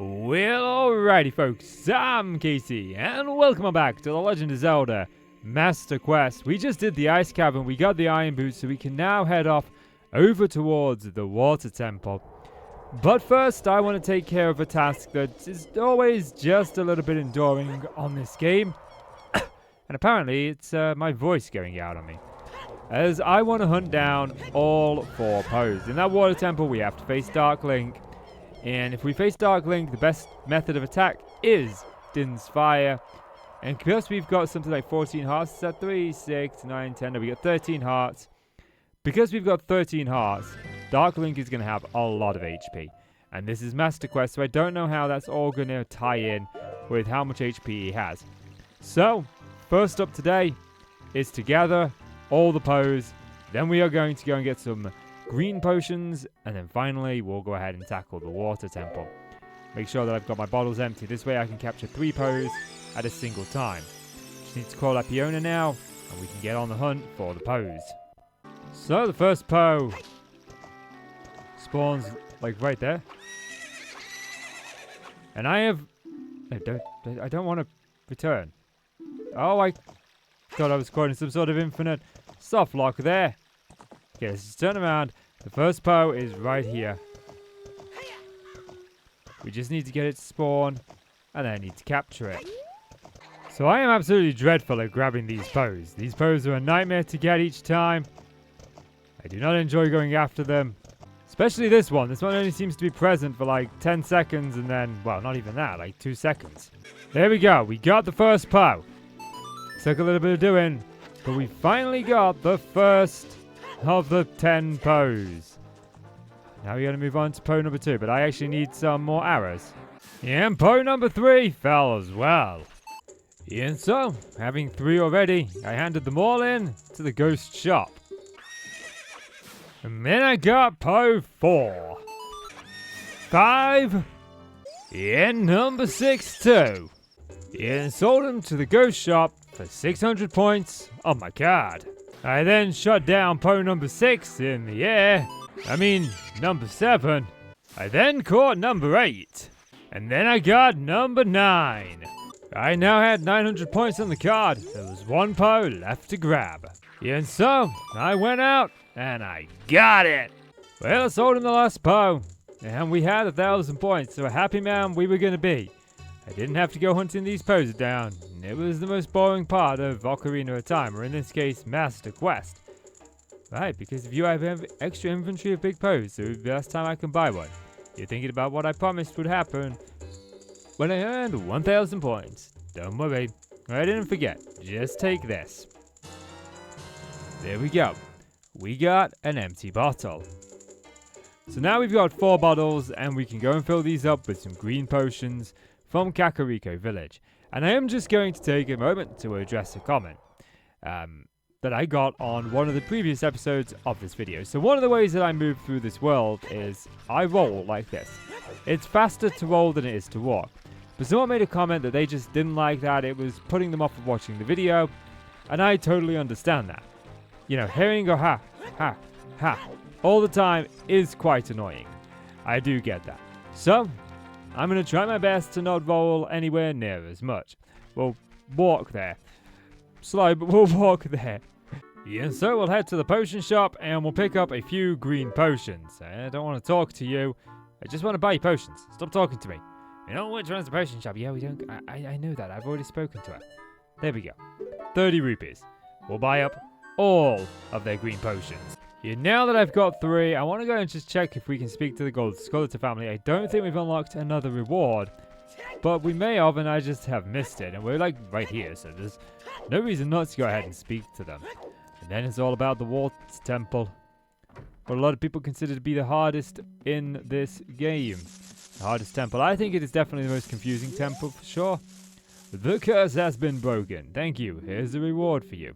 Well, alrighty folks, I'm Casey, and welcome back to The Legend of Zelda Master Quest. We just did the Ice Cavern, we got the Iron Boots, so we can now head off over towards the Water Temple. But first, I want to take care of a task that is always just a little bit enduring on this game. And apparently, it's my voice going out on me. As I want to hunt down all 4 Poes. In that Water Temple, we have to face Dark Link. And if we face Dark Link, the best method of attack is Din's Fire. And because we've got something like 14 hearts, is that 3, 6, 9, 10? No, we got 13 hearts. Because we've got 13 hearts, Dark Link is going to have a lot of HP. And this is Master Quest, so I don't know how that's all going to tie in with how much HP he has. So, first up today is to gather all the Poes. Then we are going to go and get some green potions, and then finally we'll go ahead and tackle the Water Temple. Make sure that I've got my bottles empty. This way I can capture 3 Poes at a single time. Just need to call up Iona now, and we can get on the hunt for the Poes. So the first Poe spawns like right there, and I don't want to return. Oh, I thought I was quoting some sort of infinite soft lock there. Okay, let's just turn around. The first Poe is right here. We just need to get it to spawn, and then I need to capture it. So I am absolutely dreadful at grabbing these Poes. These Poes are a nightmare to get each time. I do not enjoy going after them. Especially this one. This one only seems to be present for like 10 seconds and then, well, not even that, like 2 seconds. There we go. We got the first Poe. Took a little bit of doing, but we finally got the first of the 10 Poes. Now we're going to move on to Poe number 2, but I actually need some more arrows. And Poe number 3 fell as well. And so, having 3 already, I handed them all in to the ghost shop. And then I got Poe 4. 5. And number 6 too. And sold them to the ghost shop for 600 points on my card. I then shot down Poe number 6 in the air. Number 7. I then caught number 8. And then I got number 9. I now had 900 points on the card. There was 1 Poe left to grab. And so, I went out and I got it. Well, I sold him the last Poe. And we had 1,000 points, so a happy man we were going to be. I didn't have to go hunting these Poes down. It was the most boring part of Ocarina of Time, or in this case, Master Quest. Right, because if you have extra inventory of big Poes, it would be the last time I can buy one. You're thinking about what I promised would happen when I earned 1,000 points. Don't worry, I didn't forget. Just take this. There we go. We got an empty bottle. So now we've got 4 bottles, and we can go and fill these up with some green potions from Kakariko Village. And I am just going to take a moment to address a comment that I got on one of the previous episodes of this video. So one of the ways that I move through this world is I roll like this. It's faster to roll than it is to walk. But someone made a comment that they just didn't like that. It was putting them off of watching the video. And I totally understand that. You know, hearing go ha, ha, ha all the time is quite annoying. I do get that. So I'm going to try my best to not roll anywhere near as much. We'll walk there. Slow, but we'll walk there. Yeah, so we'll head to the potion shop and we'll pick up a few green potions. I don't want to talk to you. I just want to buy you potions. Stop talking to me. You know which one's the potion shop? Yeah, we don't... I know that. I've already spoken to her. There we go. 30 rupees. We'll buy up all of their green potions. Yeah, now that I've got 3, I want to go and just check if we can speak to the Gold Skeleton family. I don't think we've unlocked another reward, but we may have, and I just have missed it. And we're like right here, so there's no reason not to go ahead and speak to them. And then it's all about the Water Temple, what a lot of people consider to be the hardest in this game. The hardest temple. I think it is definitely the most confusing temple for sure. The curse has been broken. Thank you. Here's the reward for you.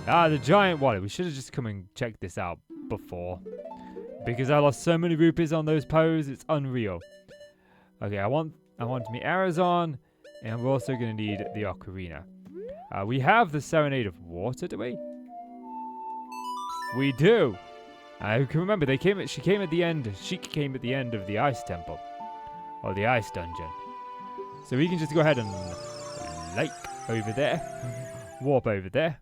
Ah, the giant wallet. We should have just come and checked this out before. Because I lost so many rupees on those Poes, it's unreal. Okay, I want me arrows on, and we're also going to need the ocarina. We have the Serenade of Water, do we? We do. I can remember she came at the end of the Ice Temple. Or the ice dungeon. So we can just go ahead and lake over there. Warp over there.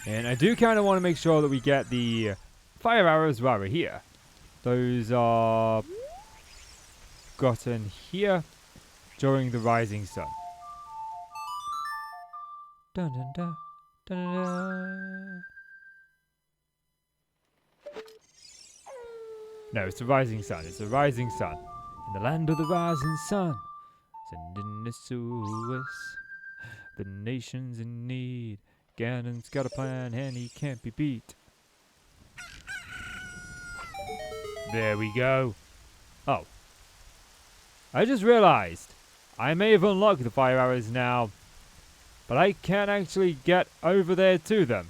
And I do kind of want to make sure that we get the fire arrows while we're here. Those are gotten here during the rising sun. Dun, dun, dun, dun, dun, dun. No, it's the rising sun. It's the rising sun. In the land of the rising sun, sending us to us. The nation's in need. Ganon's got a plan and he can't be beat. There we go. Oh. I just realized I may have unlocked the fire arrows now, but I can't actually get over there to them.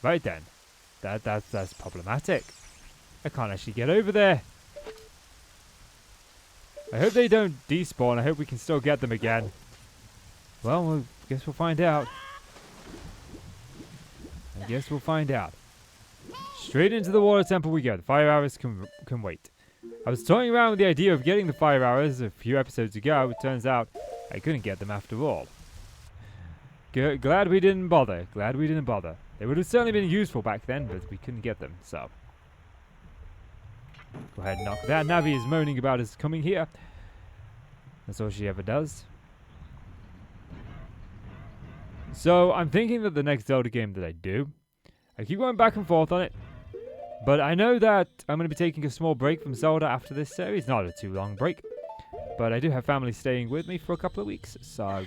Right then. That's problematic. I can't actually get over there. I hope they don't despawn. I hope we can still get them again. Well, I guess we'll find out. I guess we'll find out. Straight into the water temple we go. The fire arrows can wait. I was toying around with the idea of getting the fire arrows a few episodes ago. It turns out I couldn't get them after all. Glad we didn't bother. Glad we didn't bother. They would have certainly been useful back then, but we couldn't get them, so. Go ahead and knock that. Navi is moaning about us coming here. That's all she ever does. So, I'm thinking that the next Zelda game that I do, I keep going back and forth on it, but I know that I'm going to be taking a small break from Zelda after this series. Not a too long break, but I do have family staying with me for a couple of weeks, so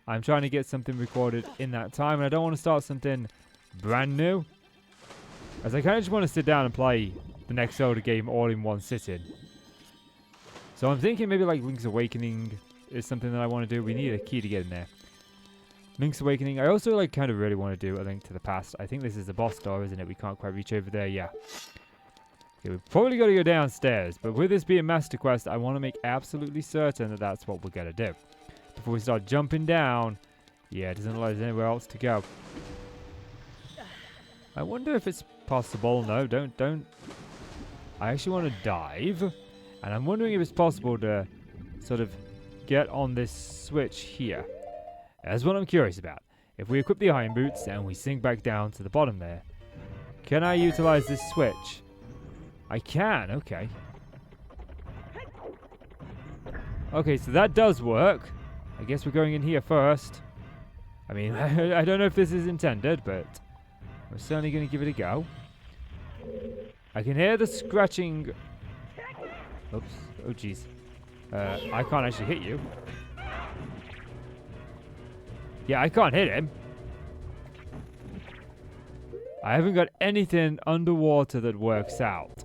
I'm trying to get something recorded in that time, and I don't want to start something brand new, as I kind of just want to sit down and play the next Zelda game all in one sitting. So I'm thinking maybe like Link's Awakening is something that I want to do. We need a key to get in there. Link's Awakening. I also like kind of really want to do A Link to the Past. I think this is the boss door, isn't it? We can't quite reach over there. Yeah. Okay, we've probably got to go downstairs, but with this being Master Quest, I want to make absolutely certain that that's what we're going to do. Before we start jumping down, yeah, it doesn't look like there's anywhere else to go. I wonder if it's possible. No, don't. I actually want to dive, and I'm wondering if it's possible to sort of get on this switch here. That's what I'm curious about. If we equip the iron boots and we sink back down to the bottom there, can I utilize this switch? I can, okay. Okay, so that does work. I guess we're going in here first. I mean, I don't know if this is intended, but we're certainly going to give it a go. I can hear the scratching. Oops. Oh, jeez. I can't actually hit you. Yeah, I can't hit him. I haven't got anything underwater that works out.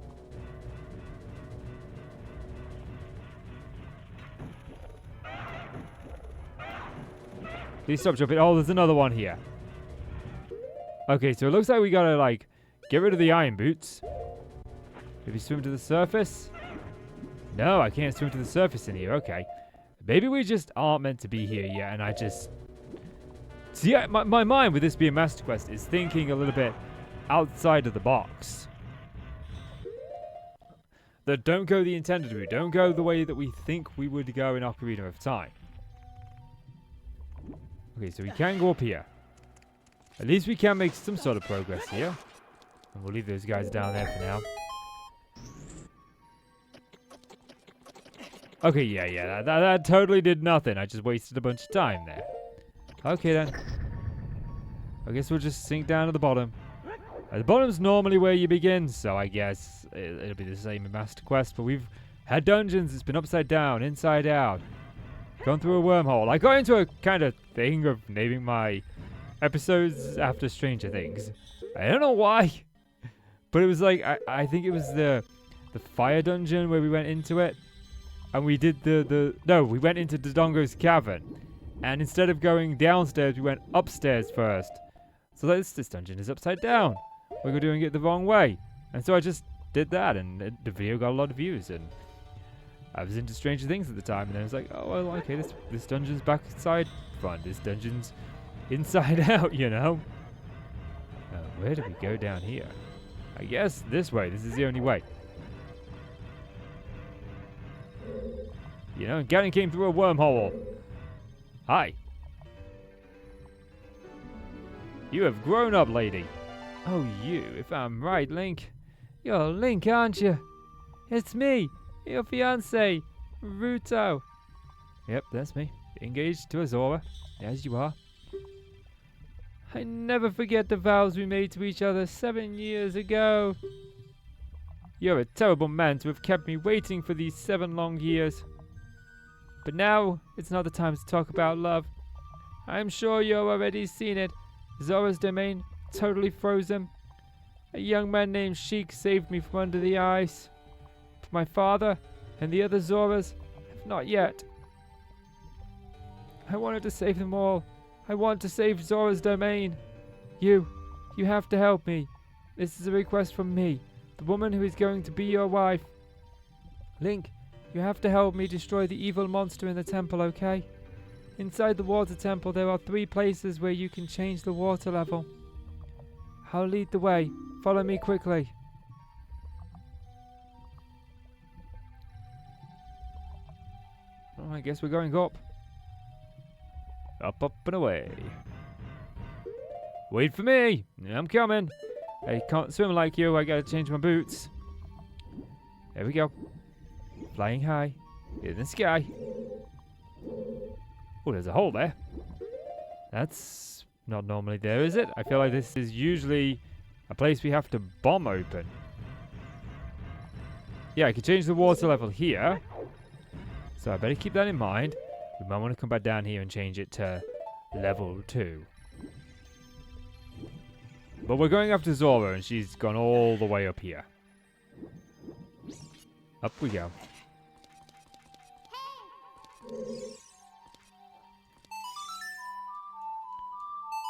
Please stop jumping. Oh, there's another one here. Okay, so it looks like we gotta, like, get rid of the iron boots. Maybe swim to the surface? No, I can't swim to the surface in here. Okay. Maybe we just aren't meant to be here yet, and I just... See, my mind with this being Master Quest is thinking a little bit outside of the box. That don't go the intended route. Don't go the way that we think we would go in Ocarina of Time. Okay, so we can go up here. At least we can make some sort of progress here. And we'll leave those guys down there for now. Okay, yeah, that totally did nothing. I just wasted a bunch of time there. Okay, then. I guess we'll just sink down to the bottom. The bottom's normally where you begin, so I guess it'll be the same in Master Quest. But we've had dungeons. It's been upside down, inside out. Gone through a wormhole. I got into a kind of thing of naming my episodes after Stranger Things. I don't know why. But it was like, I think it was the fire dungeon where we went into it. And we did no, we went into Dodongo's cavern. And instead of going downstairs, we went upstairs first. So this dungeon is upside down. We're doing it the wrong way. And so I just did that, and the video got a lot of views. And I was into Stranger Things at the time, and then I was like, oh, well, okay, this dungeon's backside front. This dungeon's inside out, you know? Where do we go down here? I guess this way. This is the only way. You know, Ganon came through a wormhole. Hi. You have grown up, lady. Oh, you, if I'm right, Link. You're Link, aren't you? It's me, your fiancé, Ruto. Yep, that's me. Engaged to Azora, as you are. I never forget the vows we made to each other 7 years ago. You're a terrible man to have kept me waiting for these 7 long years. But now, it's not the time to talk about love. I'm sure you've already seen it. Zora's domain, totally frozen. A young man named Sheik saved me from under the ice. But my father and the other Zoras have not yet. I wanted to save them all. I want to save Zora's domain. You have to help me. This is a request from me, the woman who is going to be your wife. Link, you have to help me destroy the evil monster in the temple, okay? Inside the water temple, there are 3 places where you can change the water level. I'll lead the way. Follow me quickly. Oh, I guess we're going up. Up, up, and away. Wait for me! I'm coming! I can't swim like you, I gotta change my boots. There we go. Flying high. In the sky. Oh, there's a hole there. That's not normally there, is it? I feel like this is usually a place we have to bomb open. Yeah, I can change the water level here. So I better keep that in mind. We might want to come back down here and change it to level 2. But we're going after Zora, and she's gone all the way up here. Up we go.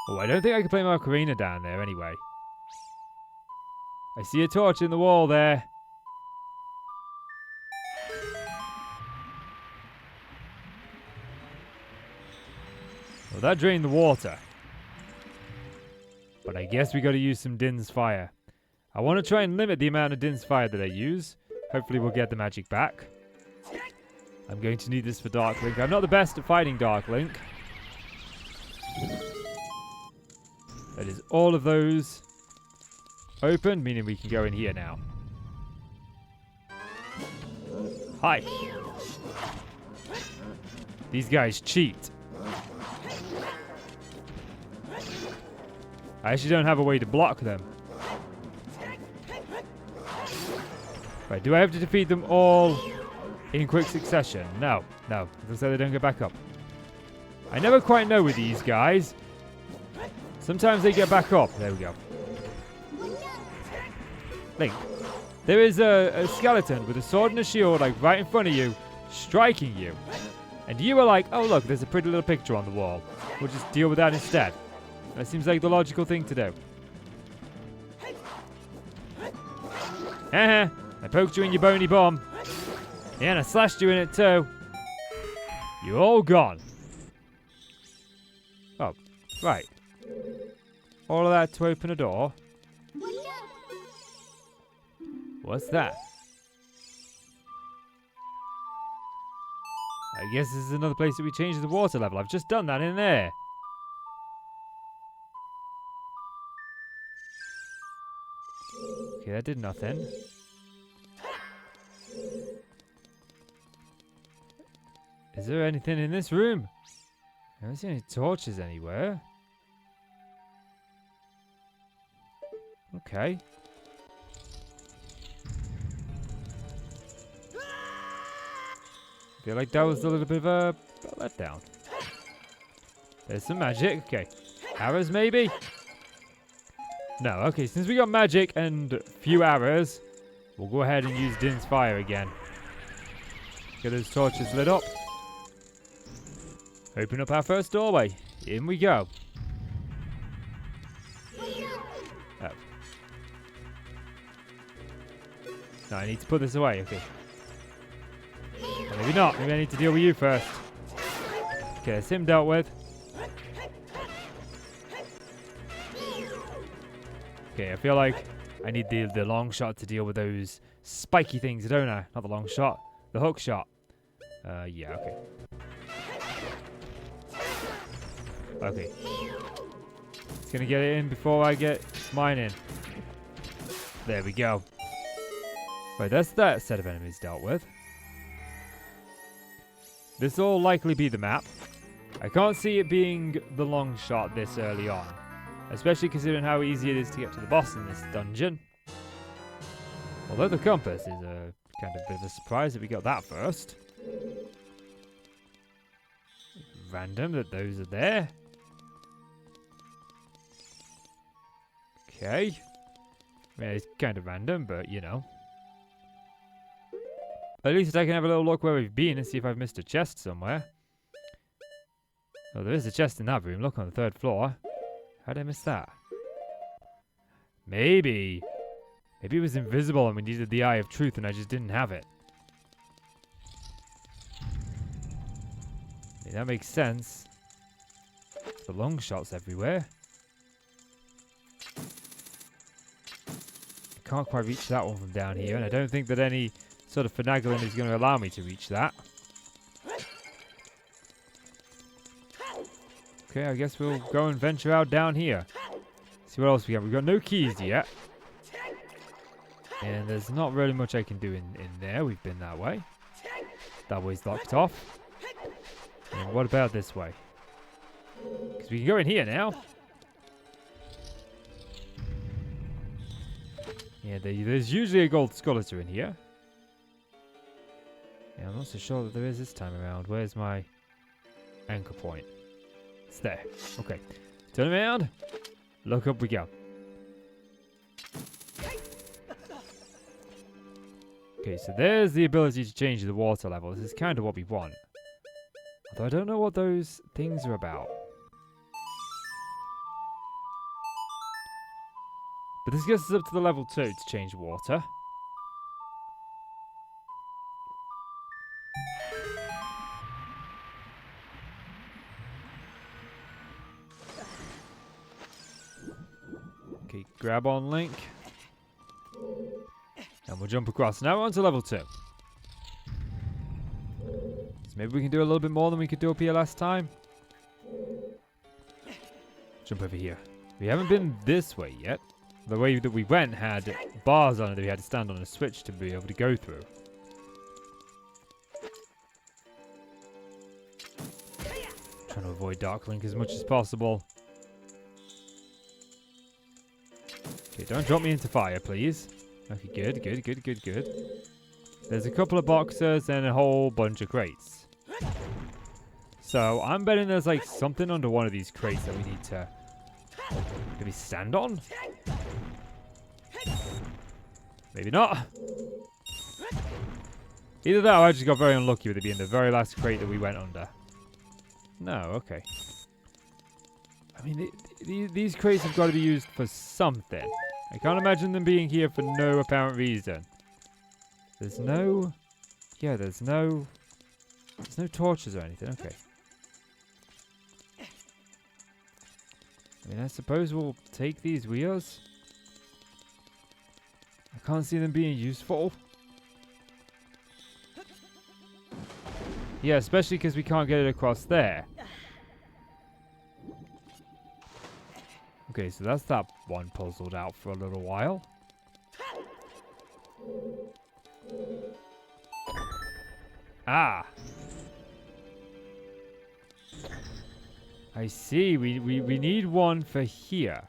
Oh, I don't think I can play my ocarina down there anyway. I see a torch in the wall there. Well, that drained the water. But I guess we got to use some Din's fire. I want to try and limit the amount of Din's fire that I use. Hopefully we'll get the magic back. I'm going to need this for Dark Link. I'm not the best at fighting Dark Link. That is all of those open, meaning we can go in here now. Hi. These guys cheat. I actually don't have a way to block them. Right, do I have to defeat them all in quick succession? No, no. Looks like they don't get back up. I never quite know with these guys. Sometimes they get back up. There we go. Link, there is a skeleton with a sword and a shield like right in front of you, striking you. And you were like, oh look, there's a pretty little picture on the wall. We'll just deal with that instead. That seems like the logical thing to do. Haha, I poked you in your bony bomb. Yeah, and I slashed you in it too. You're all gone. Oh, right. All of that to open a door. What's that? I guess this is another place that we changed the water level. I've just done that in there. Okay, that did nothing. Is there anything in this room? I don't see any torches anywhere. Okay. Feel like that was a little bit of a letdown. There's some magic. Okay. Arrows maybe? No. Okay, since we got magic and few arrows, we'll go ahead and use Din's fire again. Get those torches lit up. Open up our first doorway. In we go. Oh. No, I need to put this away. Okay. Or maybe not. Maybe I need to deal with you first. Okay, that's him dealt with. Okay, I feel like I need the long shot to deal with those spiky things, don't I? Not the long shot, the hook shot. Yeah, okay. Okay. It's gonna get it in before I get mine in. There we go. Right, that's that set of enemies dealt with. This will likely be the map. I can't see it being the long shot this early on. Especially considering how easy it is to get to the boss in this dungeon. Although the compass is a kind of bit of a surprise that we got that first. Random that those are there. Okay. I mean, it's kind of random, but you know. At least I can have a little look where we've been and see if I've missed a chest somewhere. Oh, there is a chest in that room. Look, on the 3rd floor. How did I miss that? Maybe it was invisible and we needed the Eye of Truth and I just didn't have it. I mean, that makes sense. The long shots everywhere. I can't quite reach that one from down here, and I don't think that any sort of finagling is going to allow me to reach that. Okay, I guess we'll go and venture out down here. See what else we got. We've got no keys yet. And there's not really much I can do in there. We've been that way. That way's locked off. And what about this way? Because we can go in here now. Yeah, there's usually a gold skeleton in here. Yeah, I'm not so sure that there is this time around. Where's my anchor point? It's there. Okay. Turn around. Look up we go. Okay, so there's the ability to change the water level. This is kind of what we want. Although I don't know what those things are about. But this gets us up to the level 2 to change water. Okay, grab on Link. And we'll jump across. Now we're on to level 2. So maybe we can do a little bit more than we could do up here last time. Jump over here. We haven't been this way yet. The way that we went had bars on it that we had to stand on a switch to be able to go through. Trying to avoid Dark Link as much as possible. Okay, don't drop me into fire, please. Okay, good. There's a couple of boxes and a whole bunch of crates. So, I'm betting there's like something under one of these crates that we need to maybe stand on? Maybe not. Either that or I just got very unlucky with it being the very last crate that we went under. No, okay. I mean, these crates have got to be used for something. I can't imagine them being here for no apparent reason. There's no... Yeah, there's no torches or anything. Okay. I mean, I suppose we'll take these wheels. I can't see them being useful. Yeah, especially because we can't get it across there. Okay, so that's that one puzzled out for a little while. Ah! I see. We need one for here.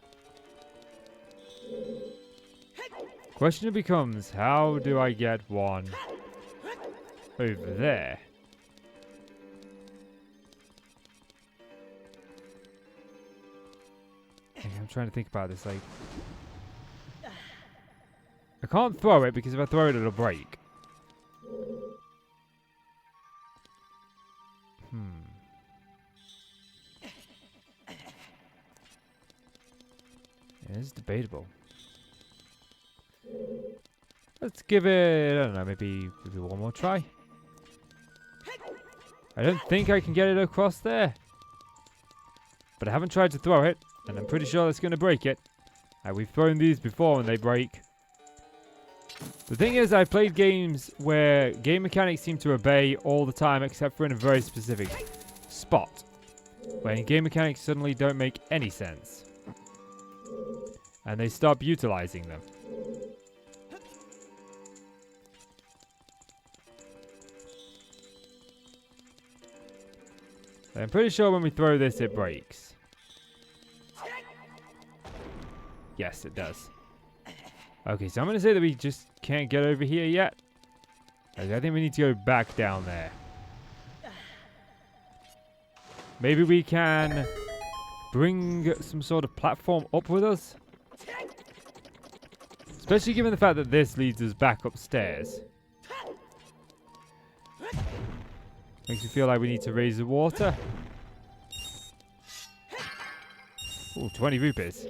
Question becomes, how do I get one over there? I'm trying to think about this, like... I can't throw it because if I throw it, it'll break. It is debatable. Let's give it, I don't know, maybe one more try. I don't think I can get it across there. But I haven't tried to throw it, and I'm pretty sure that's going to break it. We've thrown these before and they break. The thing is, I've played games where game mechanics seem to obey all the time except for in a very specific spot. When game mechanics suddenly don't make any sense. And they stop utilizing them. I'm pretty sure when we throw this, it breaks. Yes, it does. Okay, so I'm going to say that we just can't get over here yet. Okay, I think we need to go back down there. Maybe we can bring some sort of platform up with us. Especially given the fact that this leads us back upstairs. Makes me feel like we need to raise the water. Ooh, 20 rupees.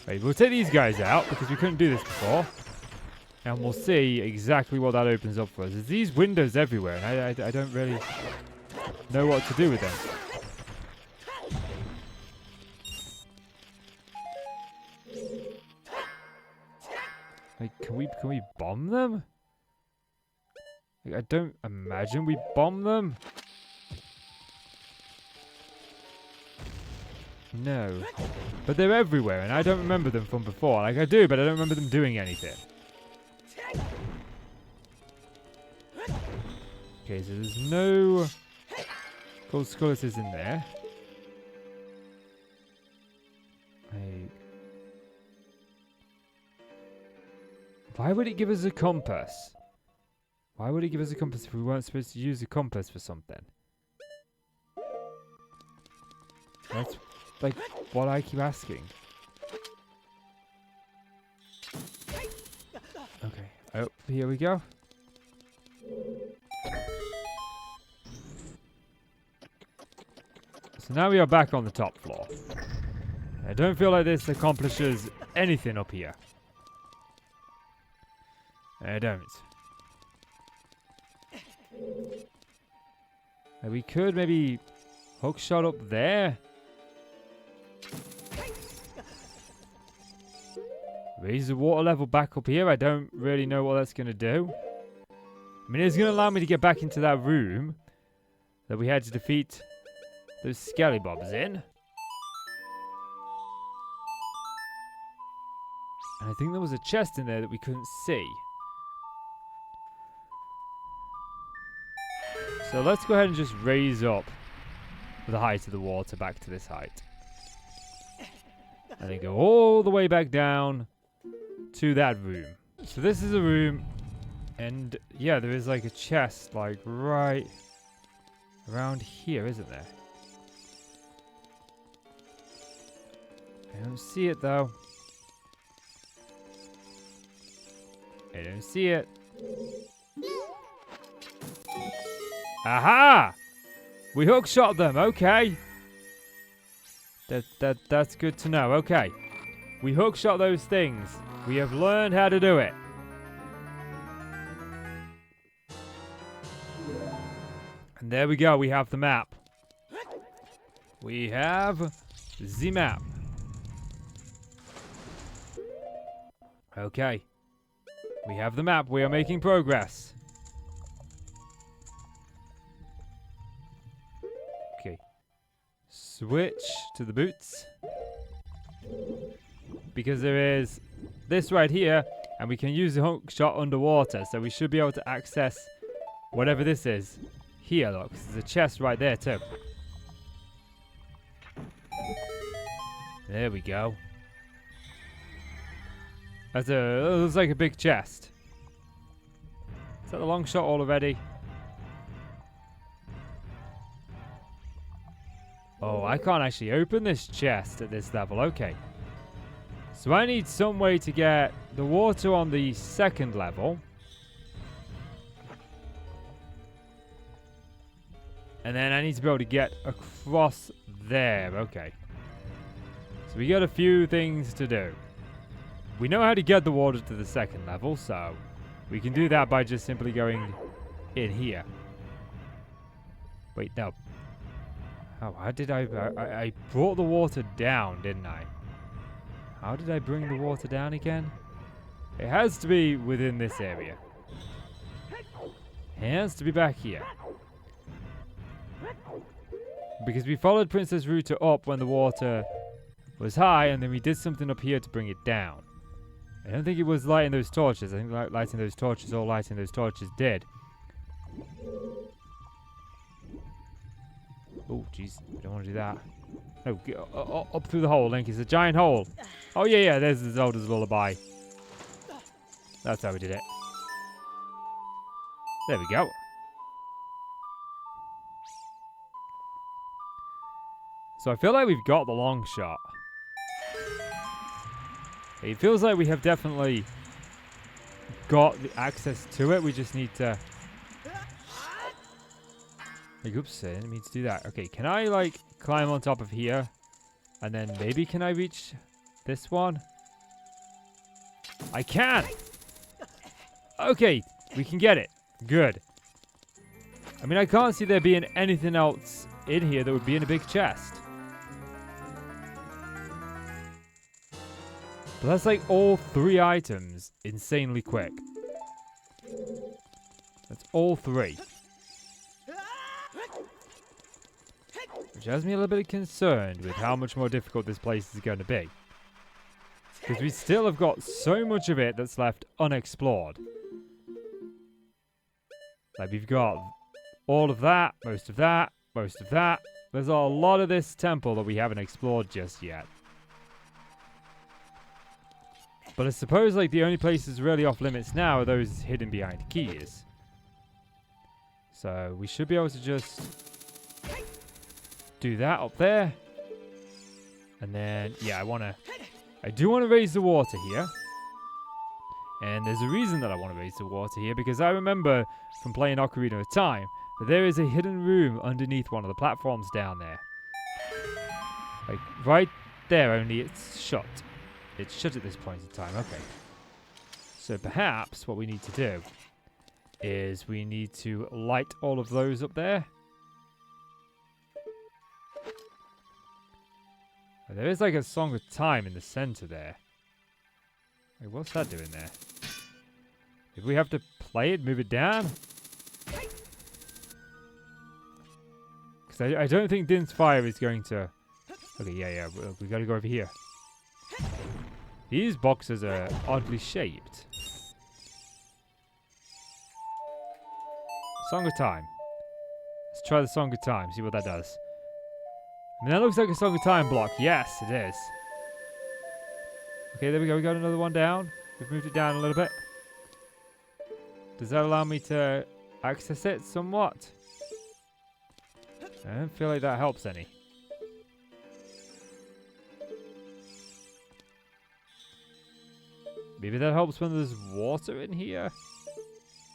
Right, we'll take these guys out because we couldn't do this before. And we'll see exactly what that opens up for us. There's these windows everywhere and I don't really know what to do with them. Like, can we bomb them? Like, I don't imagine we bomb them. No. But they're everywhere and I don't remember them from before. Like I do, but I don't remember them doing anything. Okay, so there's no gold skeletons in there. Why would it give us a compass? Why would it give us a compass if we weren't supposed to use a compass for something? That's like what I keep asking. Okay. Oh, here we go. So now we are back on the top floor. I don't feel like this accomplishes anything up here. I don't. We could maybe hook shot up there. Raise the water level back up here. I don't really know what that's going to do. I mean, it's going to allow me to get back into that room that we had to defeat those scallybobs in. And I think there was a chest in there that we couldn't see. So let's go ahead and just raise up the height of the water back to this height. And then go all the way back down to that room. So this is a room. And yeah, there is like a chest like right around here, isn't there? I don't see it though. I don't see it. Aha! We hook shot them, okay. That's good to know, okay. We hook shot those things. We have learned how to do it. And there we go, we have the map. We have the map. Okay. We have the map, we are making progress. Okay. Switch to the boots. Because there is this right here, and we can use the hook shot underwater, so we should be able to access whatever this is. Here, look, there's a chest right there too. There we go. That looks like a big chest. Is that the long shot already? Oh, I can't actually open this chest at this level. Okay. So I need some way to get the water on the second level. And then I need to be able to get across there. Okay. So we got a few things to do. We know how to get the water to the second level, so we can do that by just simply going in here. Wait, no. Oh, how did I brought the water down, didn't I? How did I bring the water down again? It has to be within this area. It has to be back here. Because we followed Princess Ruta up when the water was high, and then we did something up here to bring it down. I don't think it was lighting those torches. I think lighting those torches, all lighting those torches did. Oh, jeez. I don't want to do that. No, up through the hole, Link. It's a giant hole. Oh, yeah, there's the Zelda's lullaby. That's how we did it. There we go. So I feel like we've got the long shot. It feels like we have definitely got the access to it. We just need to... Like, oops, I didn't mean to do that. Okay, can I, like, climb on top of here? And then maybe can I reach this one? I can! Okay, we can get it. Good. I mean, I can't see there being anything else in here that would be in a big chest. But that's like all 3 items insanely quick. That's all 3. Which has me a little bit concerned with how much more difficult this place is going to be. Because we still have got so much of it that's left unexplored. Like we've got all of that, most of that, most of that. There's a lot of this temple that we haven't explored just yet. But I suppose like the only places really off limits now are those hidden behind keys. So we should be able to just do that up there. And then, yeah, I do want to raise the water here. And there's a reason that I want to raise the water here, because I remember from playing Ocarina of Time that there is a hidden room underneath one of the platforms down there. Like right there, only it's shut. It's shut at this point in time, okay. So perhaps what we need to do is we need to light all of those up there. And there is like a Song of Time in the center there. Wait, what's that doing there? If we have to play it, move it down? Because I don't think Din's Fire is going to... Okay, yeah, we gotta go over here. These boxes are oddly shaped. Song of Time. Let's try the Song of Time, see what that does. I mean, that looks like a Song of Time block. Yes, it is. Okay, there we go. We got another one down. We've moved it down a little bit. Does that allow me to access it somewhat? I don't feel like that helps any. Maybe that helps when there's water in here?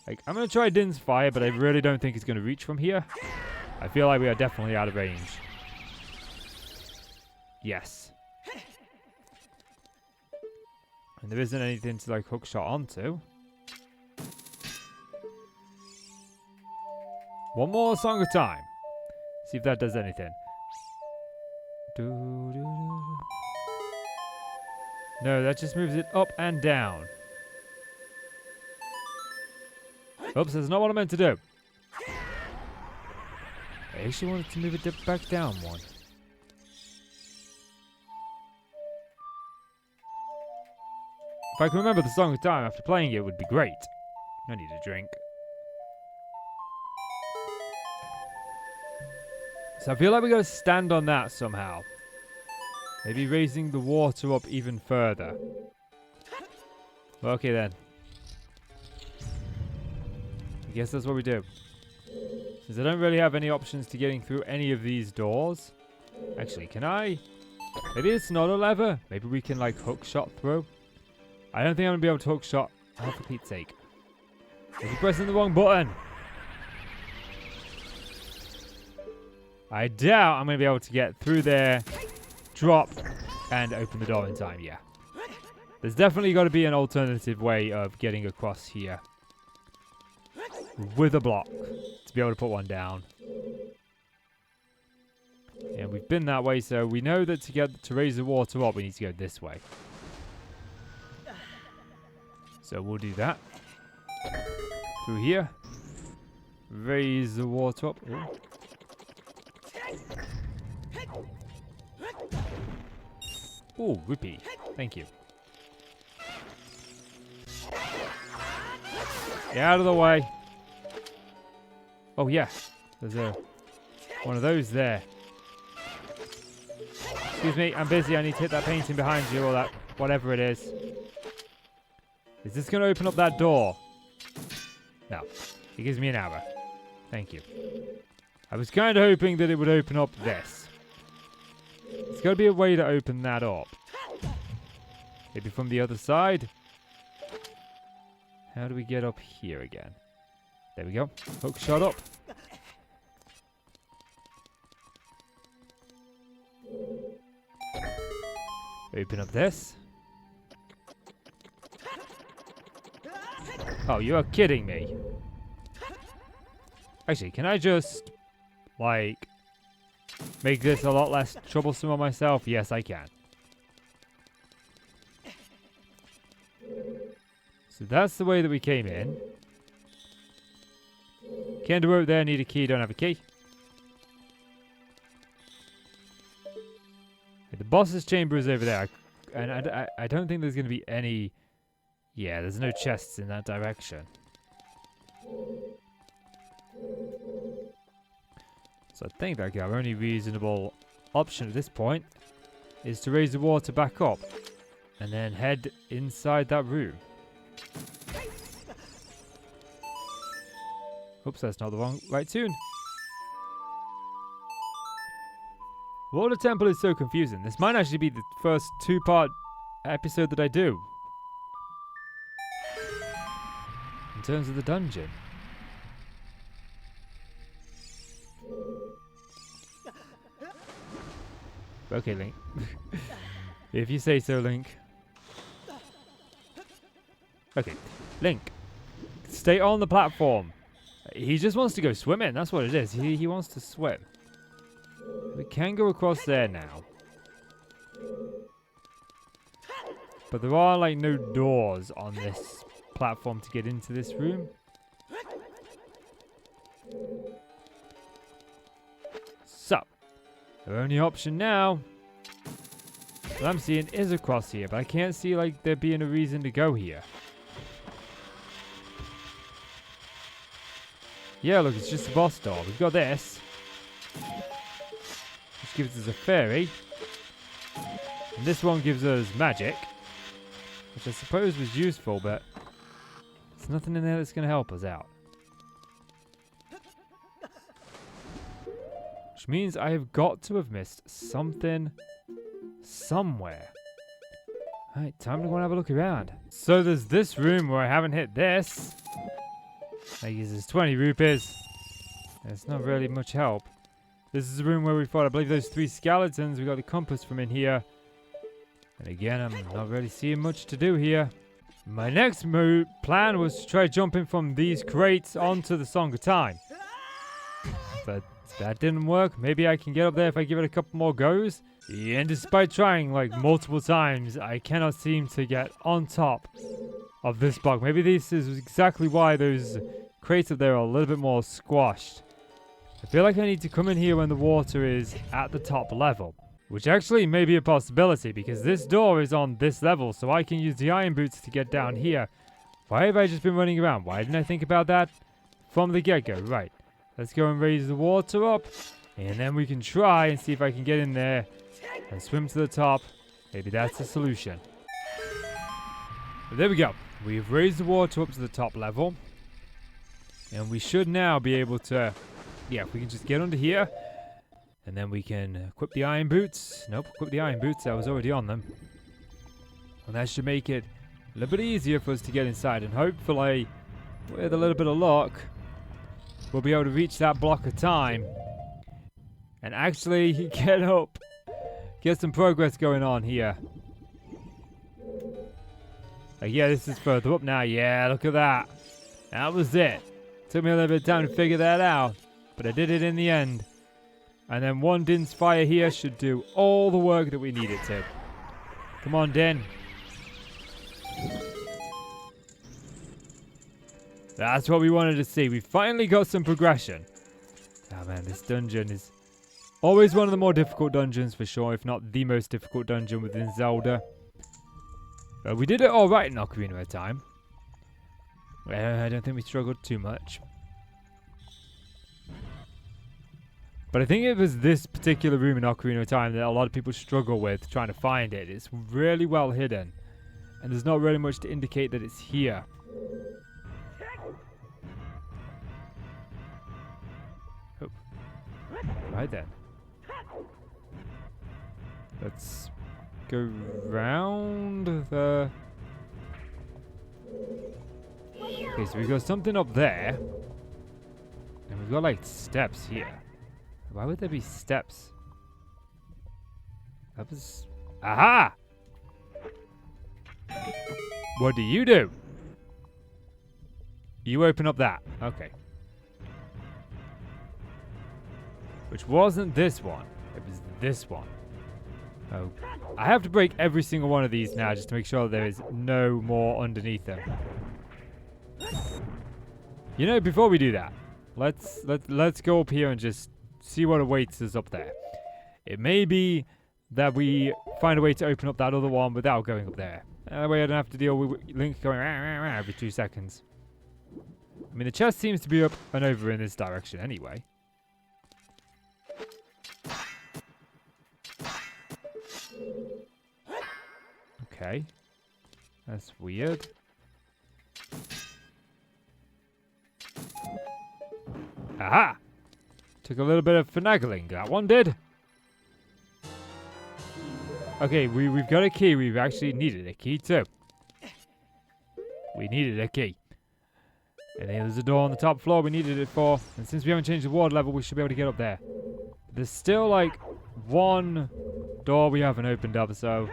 Like, I'm going to try Din's Fire, but I really don't think it's going to reach from here. I feel like we are definitely out of range. Yes. And there isn't anything to, like, hook shot onto. One more Song of Time. See if that does anything. No, that just moves it up and down. Oops, that's not what I meant to do. I actually wanted to move it back down one. If I can remember the Song of Time after playing it, would be great. I need a drink. So I feel like we gotta stand on that somehow. Maybe raising the water up even further. Okay then. I guess that's what we do. Since I don't really have any options to getting through any of these doors. Actually, can I? Maybe it's not a lever. Maybe we can like hook shot through. I don't think I'm gonna be able to hook shot. Oh, for Pete's sake. Are you pressing the wrong button? I doubt I'm gonna be able to get through there, drop, and open the door in time, yeah. There's definitely got to be an alternative way of getting across here. With a block, to be able to put one down. And we've been that way, so we know that to raise the water up, we need to go this way. So we'll do that. Through here. Raise the water up. Ooh. Ooh, rupee. Thank you. Get out of the way. Oh yeah, there's one of those there. Excuse me, I'm busy. I need to hit that painting behind you or that whatever it is. Is this going to open up that door? No. It gives me an hour. Thank you. I was kind of hoping that it would open up this. There's got to be a way to open that up. Maybe from the other side? How do we get up here again? There we go. Hook shot up. Open up this. Oh, you are kidding me. Actually, can I just, like, make this a lot less troublesome on myself? Yes, I can. So that's the way that we came in. Can't do it there, need a key, don't have a key. Okay, the boss's chamber is over there. And I don't think there's going to be any... Yeah, there's no chests in that direction. So I think that our only reasonable option at this point is to raise the water back up and then head inside that room. Oops, that's not the right tune. Water Temple is so confusing. This might actually be the first two-part episode that I do. In terms of the dungeon. Okay, Link. If you say so, Link. Okay, Link. Stay on the platform. He just wants to go swimming. That's what it is. He wants to swim. We can go across there now. But there are, like, no doors on this platform to get into this room. So, the only option now that I'm seeing is across here, but I can't see, like, there being a reason to go here. Yeah, look, it's just a boss door. We've got this, which gives us a fairy. And this one gives us magic, which I suppose was useful, but there's nothing in there that's going to help us out. Which means I have got to have missed something somewhere. Alright, time to go and have a look around. So there's this room where I haven't hit this. That uses 20 rupees. It's not really much help. This is the room where we fought, I believe, those 3 skeletons. We got the compass from in here. And again, I'm not really seeing much to do here. My next plan was to try jumping from these crates onto the Song of Time. But that didn't work. Maybe I can get up there if I give it a couple more goes. And despite trying like multiple times, I cannot seem to get on top of this block. Maybe this is exactly why those crates up there are a little bit more squashed. I feel like I need to come in here when the water is at the top level. Which actually may be a possibility because this door is on this level, so I can use the iron boots to get down here. Why have I just been running around? Why didn't I think about that from the get-go? Right. Let's go and raise the water up, and then we can try and see if I can get in there and swim to the top. Maybe that's the solution. But there we go. We've raised the water up to the top level, and we should now be able to, yeah, we can just get under here. And then we can equip the iron boots. Nope, equip the iron boots. I was already on them. And that should make it a little bit easier for us to get inside. And hopefully, with a little bit of luck, we'll be able to reach that block of time. And actually get up. Get some progress going on here. Yeah, this is further up now. Yeah, look at that. That was it. Took me a little bit of time to figure that out. But I did it in the end. And then one Din's fire here should do all the work that we need it to. Come on, Din. That's what we wanted to see. We finally got some progression. Oh man, this dungeon is always one of the more difficult dungeons for sure, if not the most difficult dungeon within Zelda. But we did it alright in Ocarina of Time. I don't think we struggled too much. But I think it was this particular room in Ocarina of Time that a lot of people struggle with trying to find it. It's really well hidden. And there's not really much to indicate that it's here. Oh. Right then. Let's go round the... Okay, so we've got something up there. And we've got like steps here. Why would there be steps? That was... Aha! What do? You open up that. Okay. Which wasn't this one. It was this one. Oh. I have to break every single one of these now just to make sure that there is no more underneath them. You know, before we do that, let's go up here and just see what awaits us up there. It may be that we find a way to open up that other one without going up there. That way I don't have to deal with Link going every 2 seconds. I mean, the chest seems to be up and over in this direction anyway. Okay. That's weird. Aha! Took a little bit of finagling, that one did. Okay, we've got a key. We've actually needed a key too. We needed a key. And there's a door on the top floor we needed it for. And since we haven't changed the water level, we should be able to get up there. There's still like one door we haven't opened up, so...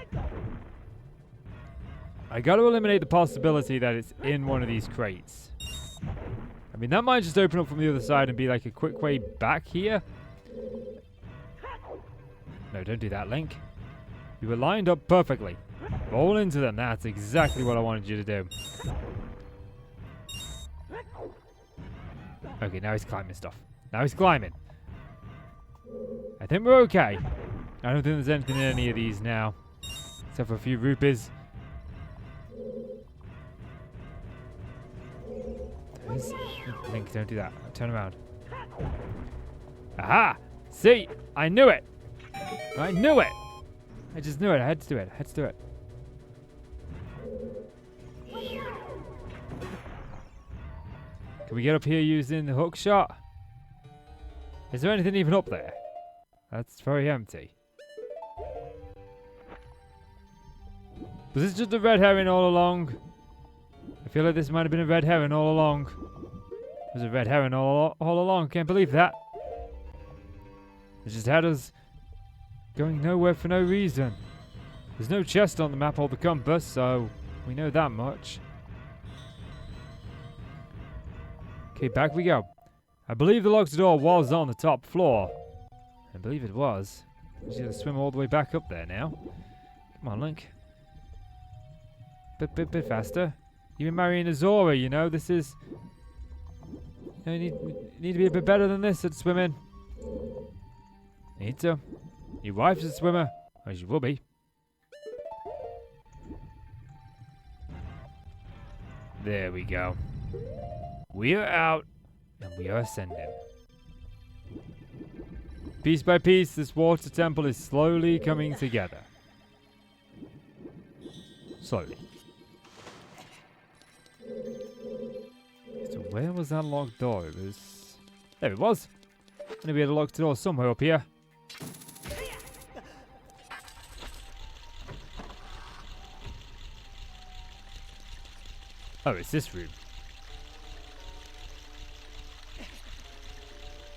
I got to eliminate the possibility that it's in one of these crates. I mean, that might just open up from the other side and be like a quick way back here. No, don't do that, Link. You were lined up perfectly. Roll into them. That's exactly what I wanted you to do. Okay, now he's climbing stuff. Now he's climbing. I think we're okay. I don't think there's anything in any of these now. Except for a few rupees. Link, don't do that. Turn around. Aha! See? I knew it! I knew it! I just knew it. I had to do it. I had to do it. Can we get up here using the hook shot? Is there anything even up there? That's very empty. Was this just a red herring all along? I feel like this might have been a red herring all along. It was a red herring all along. Can't believe that. It just had us going nowhere for no reason. There's no chest on the map or the compass, so we know that much. Okay, back we go. I believe the locked door was on the top floor. I believe it was. We just gotta swim all the way back up there now. Come on, Link. Bit faster. You've been marrying Azora, you know. This is... You need to be a bit better than this at swimming. Need to. Your wife's a swimmer. Or she will be. There we go. We are out. And we are ascending. Piece by piece, this water temple is slowly coming together. Slowly. So where was that locked door? It was... There it was. I knew we had a locked door somewhere up here. Oh, it's this room.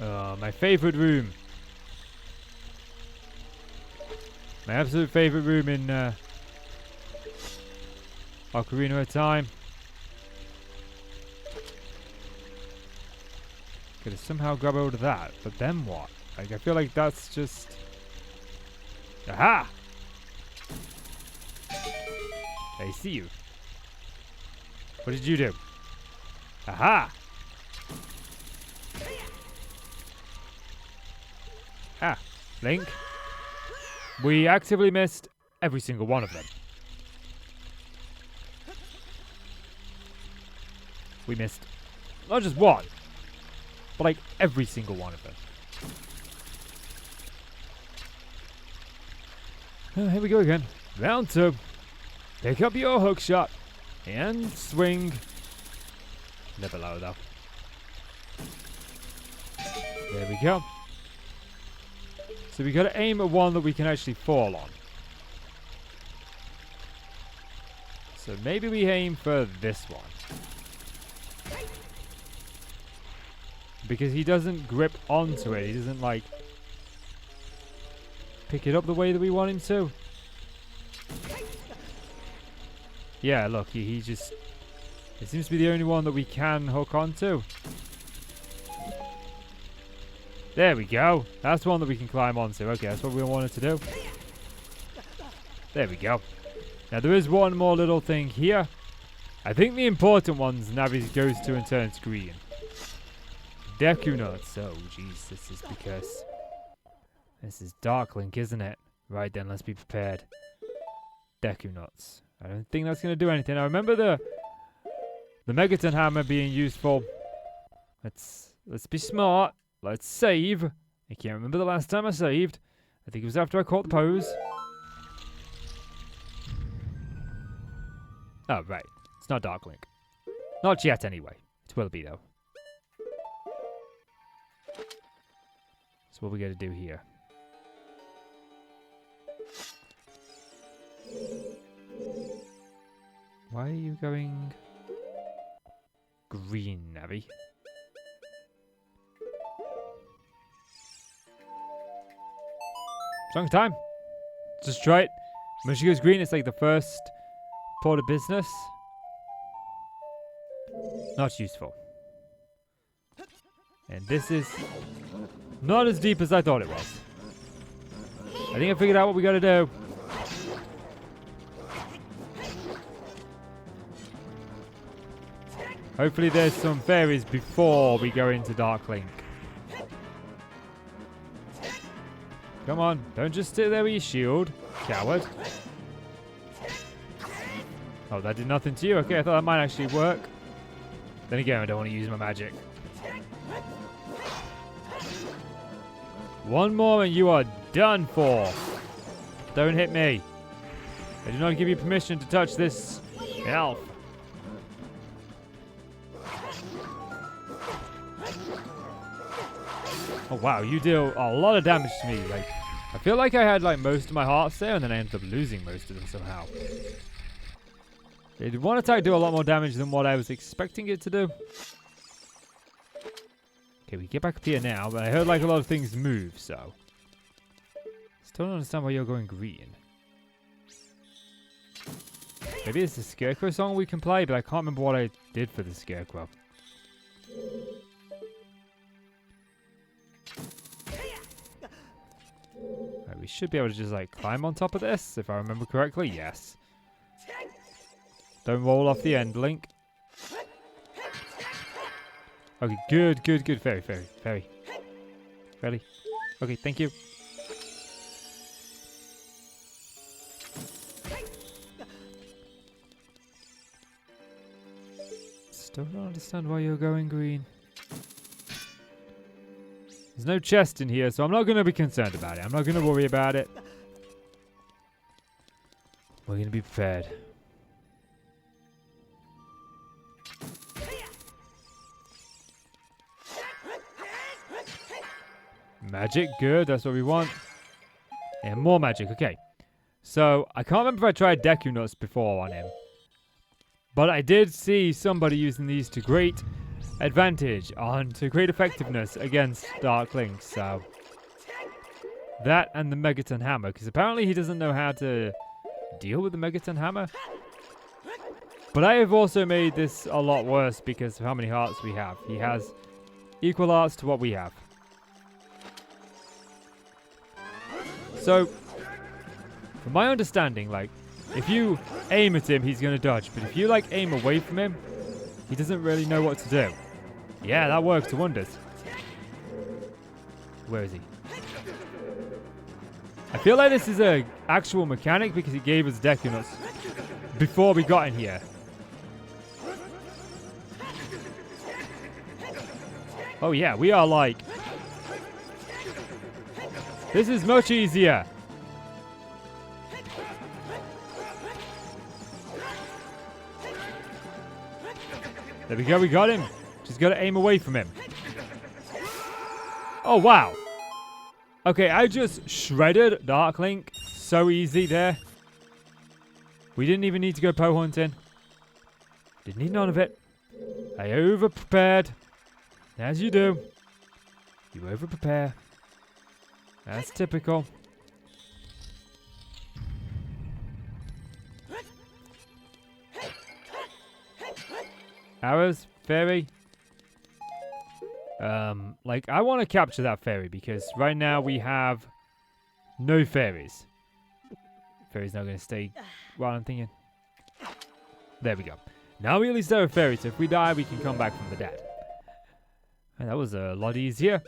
Oh, my favorite room. My absolute favorite room in Ocarina of Time. Gotta somehow grab hold of that, but then what? Like, I feel like that's just... Aha! I see you. What did you do? Aha! Ah, Link. We actively missed every single one of them. We missed not just one, but like every single one of them. Oh, here we go again. Round 2. Pick up your hook shot and swing. Never low though. There we go. So we gotta aim at one that we can actually fall on. So maybe we aim for this one. Because he doesn't grip onto it. He doesn't like pick it up the way that we want him to. Yeah, look, he just... It seems to be the only one that we can hook onto. There we go. That's one that we can climb onto. Okay, that's what we wanted to do. There we go. Now there is one more little thing here. I think the important ones Navi goes to and turns green. Deku nuts. Oh, jeez, this is because... This is Dark Link, isn't it? Right then, let's be prepared. Deku nuts. I don't think that's going to do anything. I remember the Megaton hammer being useful. Let's be smart. Let's save. I can't remember the last time I saved. I think it was after I caught the pose. Oh, right. It's not Dark Link. Not yet, anyway. It will be, though. So what we got to do here? Why are you going green, Navi? Song time. Just try it. When she goes green, it's like the first port of business. Not useful. And this is not as deep as I thought it was. I think I figured out what we gotta do. Hopefully there's some fairies before we go into Dark Link. Come on, don't just sit there with your shield, coward. Oh, that did nothing to you? Okay, I thought that might actually work. Then again, I don't want to use my magic. One more and you are done for. Don't hit me. I do not give you permission to touch this elf. Oh wow, you deal a lot of damage to me. Like, I feel like I had like most of my hearts there, and then I ended up losing most of them somehow. Did one attack do a lot more damage than what I was expecting it to do? Okay, we get back up here now, but I heard like a lot of things move, so still don't understand why you're going green. Maybe it's the Scarecrow song we can play, but I can't remember what I did for the Scarecrow. Right, we should be able to just like climb on top of this, if I remember correctly. Yes. Don't roll off the end, Link. Okay, good, good, good. Fairy, fairy, fairy. Fairy. Okay, thank you. Still don't understand why you're going green. There's no chest in here, so I'm not going to be concerned about it. I'm not going to worry about it. We're going to be prepared. Magic, good. That's what we want. Yeah, more magic. Okay. So, I can't remember if I tried Deku Nuts before on him. But I did see somebody using these to great advantage to great effectiveness against Dark Link. So, that and the Megaton Hammer. Because apparently he doesn't know how to deal with the Megaton Hammer. But I have also made this a lot worse because of how many hearts we have. He has equal hearts to what we have. So, from my understanding, like, if you aim at him, he's going to dodge. But if you, like, aim away from him, He doesn't really know what to do. Yeah, that works wonders. Where is he? I feel like this is a actual mechanic because he gave us Deku Nuts before we got in here. Oh yeah, we are like... This is much easier. There we go, we got him. Just gotta aim away from him. Oh, wow. Okay, I just shredded Dark Link. So easy there. We didn't even need to go Poe hunting. Didn't need none of it. I over-prepared. As you do. You over-prepare. That's typical. Arrows, fairy. Like, I want to capture that fairy because right now we have no fairies. Fairy's not going to stay while I'm thinking. There we go. Now we at least have a fairy, so if we die, we can come back from the dead. And that was a lot easier.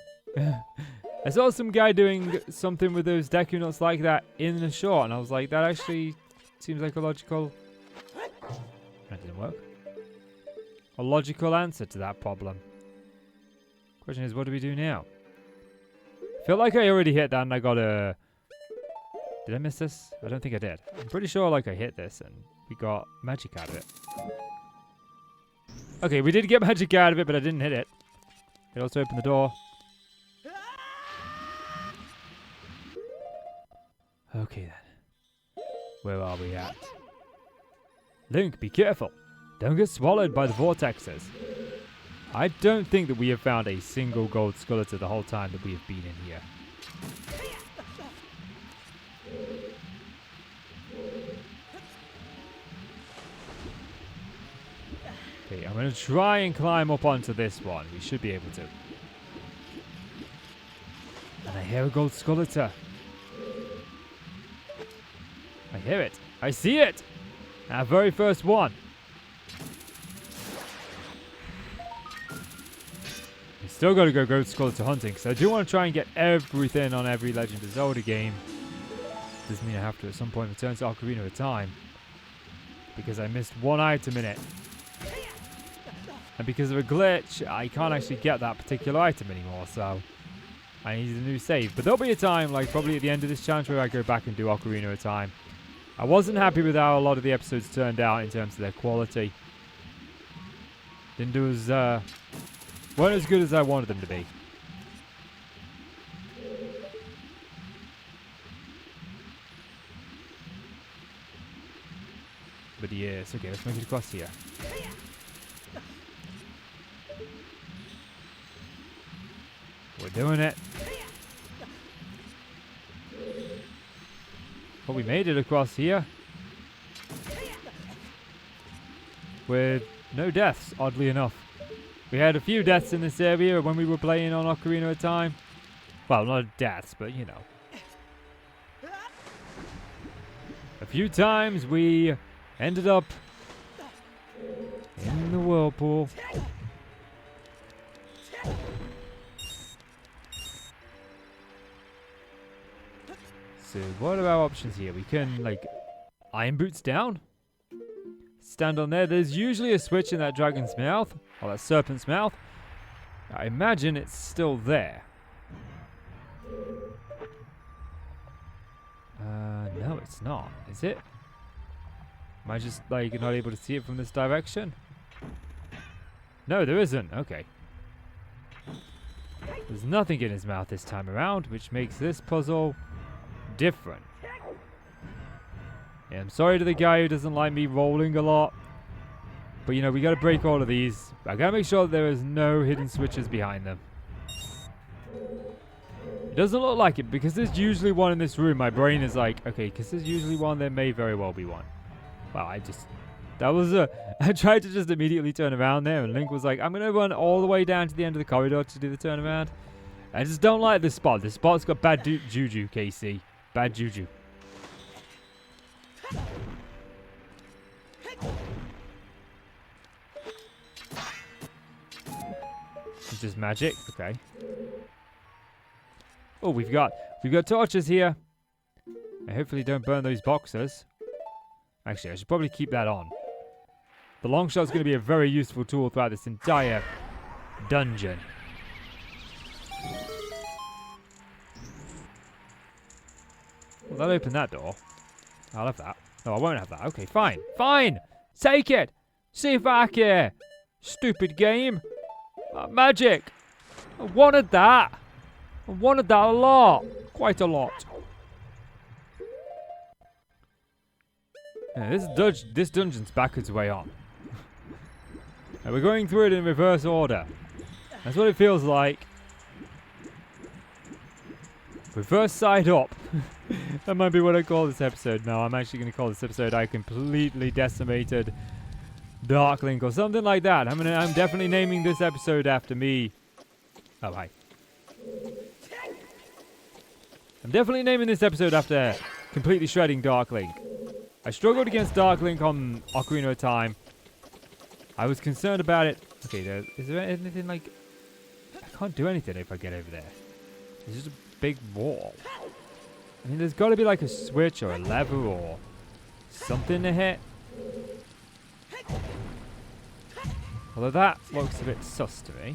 I saw some guy doing something with those Deku Nuts like that in the short, and I was like, that actually seems like a logical... That didn't work. A logical answer to that problem. Question is, what do we do now? I feel like I already hit that and I got a... Did I miss this? I don't think I did. I'm pretty sure like I hit this and we got magic out of it. Okay, we did get magic out of it, but I didn't hit it. It also opened the door. Okay then. Where are we at? Link, be careful. Don't get swallowed by the vortexes. I don't think that we have found a single gold skeleton the whole time that we have been in here. Okay, I'm going to try and climb up onto this one. We should be able to. And I hear a gold skeleton. I hear it. I see it. Our very first one. We still got to go gold skeleton hunting because I do want to try and get everything on every Legend of Zelda game. Doesn't mean I have to at some point return to Ocarina of Time because I missed one item in it. And because of a glitch, I can't actually get that particular item anymore, so I need a new save. But there'll be a time, like probably at the end of this challenge, where I go back and do Ocarina of Time. I wasn't happy with how a lot of the episodes turned out in terms of their quality. Didn't do as, weren't as good as I wanted them to be. But yes, okay, let's make it across here. We're doing it. Well, we made it across here. With no deaths, oddly enough. We had a few deaths in this area when we were playing on Ocarina of Time. Well, not deaths, but you know. A few times we ended up in the whirlpool. So what are our options here? We can, like, iron boots down. Stand on there. There's usually a switch in that dragon's mouth, or that serpent's mouth. I imagine it's still there. No, it's not. Is it? Am I just, like, not able to see it from this direction? No, there isn't. Okay. There's nothing in his mouth this time around, which makes this puzzle different. Yeah, I'm sorry to the guy who doesn't like me rolling a lot. But, you know, we got to break all of these. I got to make sure that there is no hidden switches behind them. It doesn't look like it, because there's usually one in this room. My brain is like, okay, because there's usually one, there may very well be one. Well, I tried to just immediately turn around there, and Link was like, I'm going to run all the way down to the end of the corridor to do the turnaround. I just don't like this spot. This spot's got bad juju, KC. Bad juju. It's just magic. Okay. Oh, we've got torches here. I hopefully don't burn those boxes. Actually, I should probably keep that on. The long shot's going to be a very useful tool throughout this entire dungeon. Well, that'll open that door. I'll have that. No, I won't have that. Okay, fine. Fine! Take it! See back here! Stupid game! Magic! I wanted that! I wanted that a lot! Quite a lot. Yeah, this dungeon's backwards way on. And we're going through it in reverse order. That's what it feels like. Reverse side up. That might be what I call this episode. No, I'm actually going to call this episode I Completely Decimated Darklink or something like that. I'm definitely naming this episode after me. Oh, hi. I'm definitely naming this episode after completely shredding Darklink. I struggled against Darklink on Ocarina of Time. I was concerned about it. Okay, is there anything like... I can't do anything if I get over there. It's just a big wall. I mean, there's got to be like a switch or a lever or something to hit. Although that looks a bit sus to me.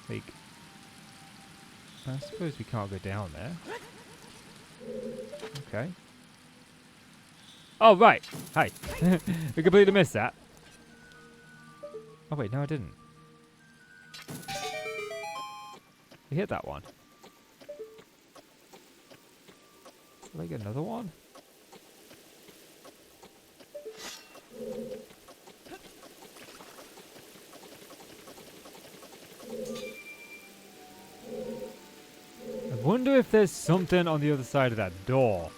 Like, I suppose we can't go down there. Okay. Oh, right. Hi. We completely missed that. Oh, wait. No, I didn't. We hit that one. Like another one? I wonder if there's something on the other side of that door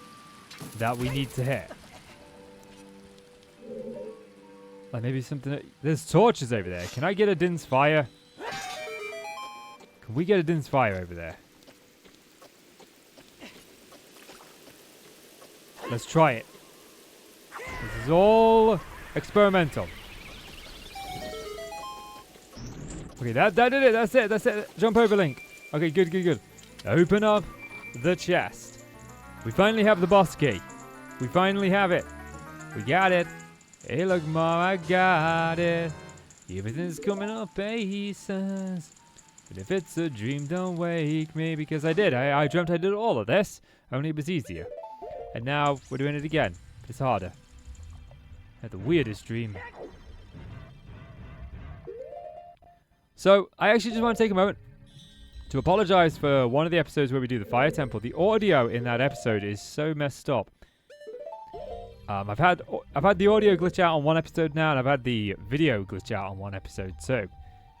that we need to hit. Like maybe something... There's torches over there. Can I get a Din's fire? Can we get a Din's fire over there? Let's try it. This is all experimental. Okay, that did it. That's it. That's it. Jump over, Link. Okay, good, good, good. Open up the chest. We finally have the boss key. We finally have it. We got it. Hey, look, Mom, I got it. Everything's coming up pieces. But if it's a dream, don't wake me. Because I did. I dreamt I did all of this. Only it was easier. And now we're doing it again. It's harder. I had the weirdest dream. So, I actually just want to take a moment to apologize for one of the episodes where we do the fire temple. The audio in that episode is so messed up. I've had the audio glitch out on one episode now, and I've had the video glitch out on one episode too.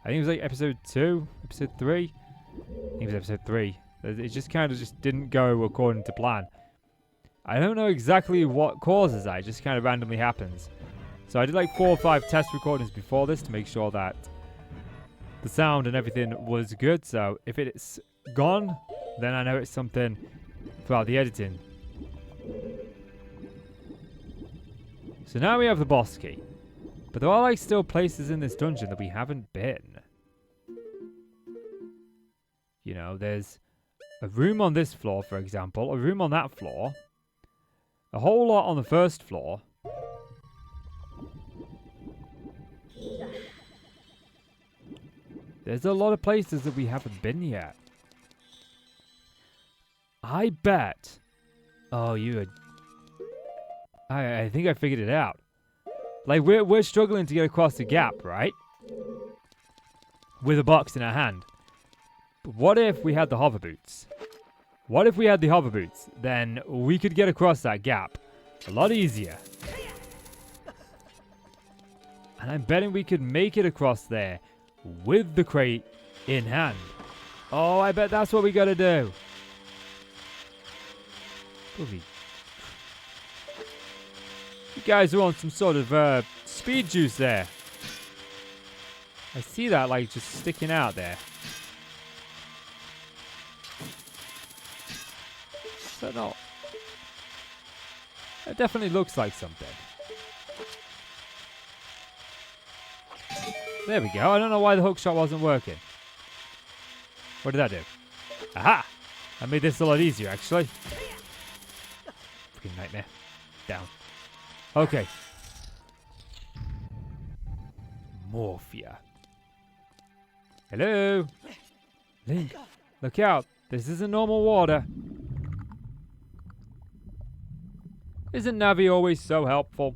I think it was like episode 2, episode 3. I think it was episode 3. It just kind of just didn't go according to plan. I don't know exactly what causes that. It just kind of randomly happens. So I did like 4 or 5 test recordings before this to make sure that the sound and everything was good. So if it's gone, then I know it's something throughout the editing. So now we have the boss key. But there are like still places in this dungeon that we haven't been. You know, there's a room on this floor, for example. A room on that floor. A whole lot on the first floor. There's a lot of places that we haven't been yet. I bet. Oh, I think I figured it out. Like, we're struggling to get across the gap, right? With a box in our hand. But what if we had the hover boots? What if we had the hover boots? Then we could get across that gap a lot easier. And I'm betting we could make it across there with the crate in hand. Oh, I bet that's what we gotta do. Lovely. You guys are on some sort of speed juice there. I see that like just sticking out there. Is that not? It definitely looks like something. There we go. I don't know why the hook shot wasn't working. What did that do? Aha! That made this a lot easier, actually. Freaking nightmare. Down. Okay. Morphia. Hello? Link, look out. This isn't normal water. Isn't Navi always so helpful?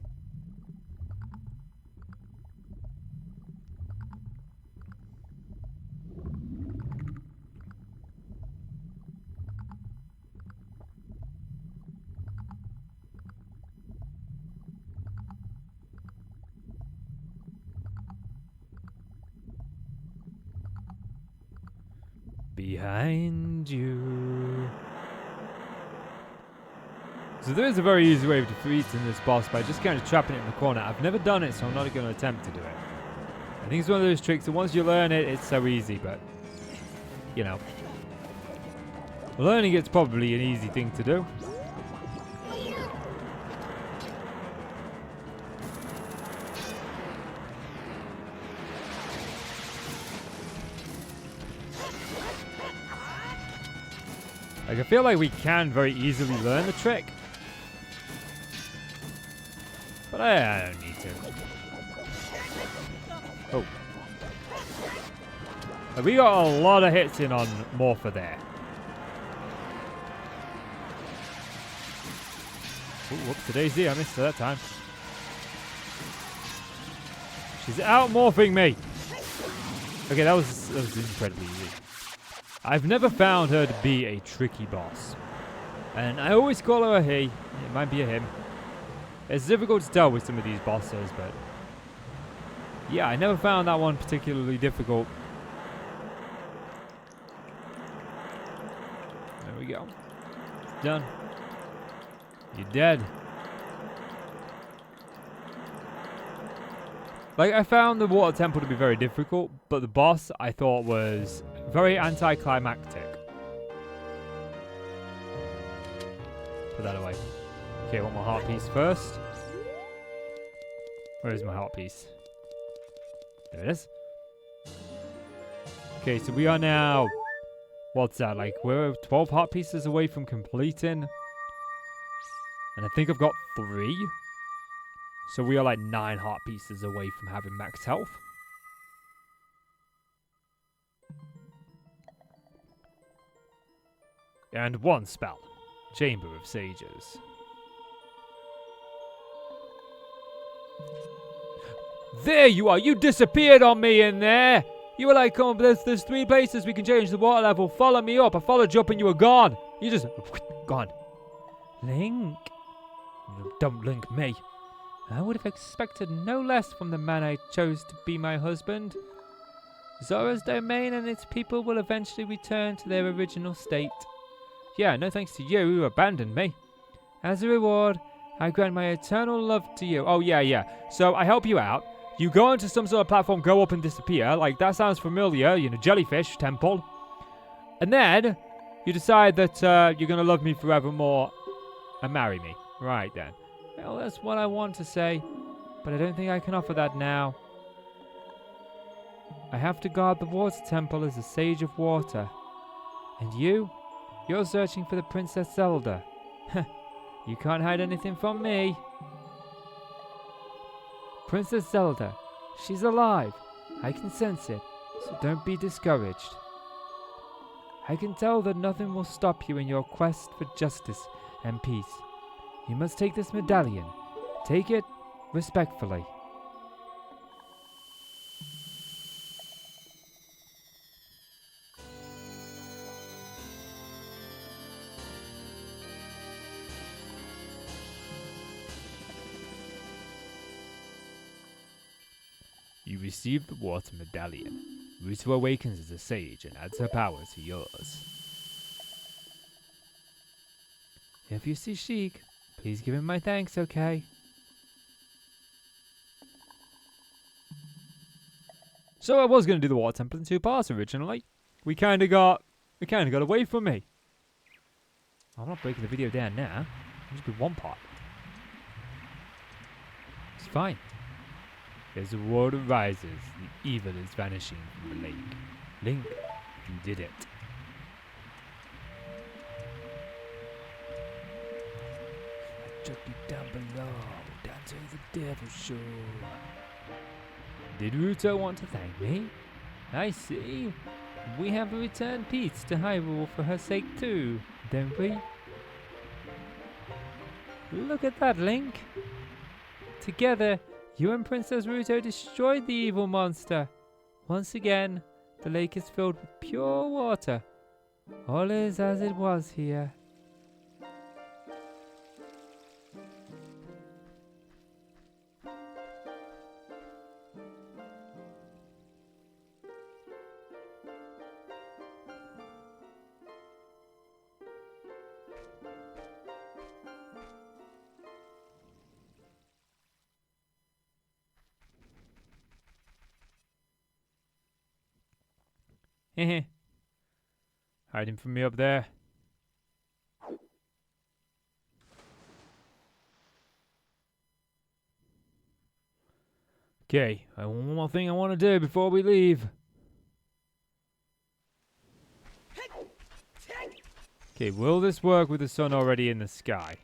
Behind you. So there is a very easy way of defeating this boss by just kind of trapping it in the corner. I've never done it, so I'm not going to attempt to do it. I think it's one of those tricks that once you learn it, it's so easy, but, you know. Learning it's probably an easy thing to do. Like, I feel like we can very easily learn the trick. But I don't need to. Oh. We got a lot of hits in on Morpha there. Oh, whoops, Daisy, I missed her that time. She's out-morphing me. Okay, that was incredibly easy. I've never found her to be a tricky boss. And I always call her a he. It might be a him. It's difficult to tell with some of these bosses, but yeah, I never found that one particularly difficult. There we go. It's done. You're dead. Like, I found the water temple to be very difficult, but the boss I thought was very anticlimactic. Put that away. Okay, I want my heart piece first. Where is my heart piece? There it is. Okay, so we are now... What's that? Like, we're 12 heart pieces away from completing. And I think I've got 3. So we are like 9 heart pieces away from having max health. And 1 spell. Chamber of Sages. There you are! You disappeared on me in there! You were like, oh, there's 3 places we can change the water level. Follow me up. I followed you up and you were gone. You just... gone. Link. Don't link me. I would have expected no less from the man I chose to be my husband. Zora's domain and its people will eventually return to their original state. Yeah, no thanks to you who abandoned me. As a reward, I grant my eternal love to you. Oh, yeah. So I help you out. You go onto some sort of platform, go up and disappear. Like, that sounds familiar. You know, jellyfish temple. And then you decide that you're going to love me forevermore and marry me. Right then. Well, that's what I want to say, but I don't think I can offer that now. I have to guard the water temple as a sage of water. And you're searching for the Princess Zelda. You can't hide anything from me. Princess Zelda, she's alive. I can sense it, so don't be discouraged. I can tell that nothing will stop you in your quest for justice and peace. You must take this medallion. Take it respectfully. You receive the water medallion. Ruto awakens as a sage and adds her power to yours. If you see Sheik, please give him my thanks, okay? So I was going to do the water temple in 2 parts originally. We kind of got away from me. I'm not breaking the video down now. It'll just be 1 part. It's fine. As the water rises, the evil is vanishing from the lake. Link, you did it. I took you down below, down to the devil's shore. Did Ruto want to thank me? I see. We have returned peace to Hyrule for her sake too, don't we? Look at that, Link. Together, you and Princess Ruto destroyed the evil monster. Once again, the lake is filled with pure water. All is as it was here. Heh. Hiding from me up there. Okay, one more thing I want to do before we leave. Okay, will this work with the sun already in the sky?